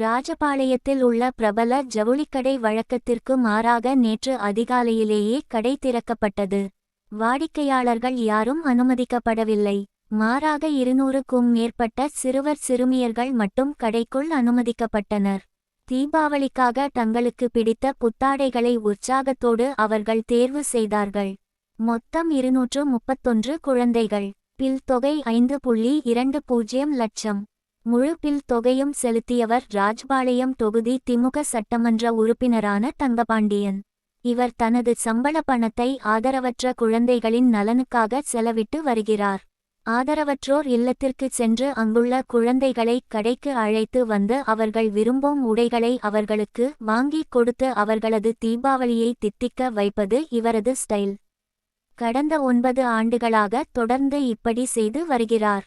ராஜபாளையத்தில் உள்ள பிரபல ஜவுளிக்கடை வழக்கத்திற்கு மாறாக நேற்று அதிகாலையிலேயே கடை திறக்கப்பட்டது. வாடிக்கையாளர்கள் யாரும் அனுமதிக்கப்படவில்லை. மாறாக 200க்கும் மேற்பட்ட சிறுவர் சிறுமியர்கள் மட்டும் கடைக்குள் அனுமதிக்கப்பட்டனர். தீபாவளிக்காக தங்களுக்கு பிடித்த புத்தாடைகளை உற்சாகத்தோடு அவர்கள் தேர்வு செய்தார்கள். மொத்தம் 231 குழந்தைகள். பில் தொகை 5.20 லட்சம். முழு பில் தொகையும் செலுத்தியவர் ராஜபாளையம் தொகுதி திமுக சட்டமன்ற உறுப்பினரான தங்கபாண்டியன். இவர் தனது சம்பள பணத்தை ஆதரவற்ற குழந்தைகளின் நலனுக்காக செலவிட்டு வருகிறார். ஆதரவற்றோர் இல்லத்திற்கு சென்று அங்குள்ள குழந்தைகளை கடைக்கு அழைத்து வந்து அவர்கள் விரும்பும் உடைகளை அவர்களுக்கு வாங்கிக் கொடுத்து அவர்களது தீபாவளியை தித்திக்க வைப்பது இவரது ஸ்டைல். கடந்த 9 ஆண்டுகளாக தொடர்ந்து இப்படி செய்து வருகிறார்.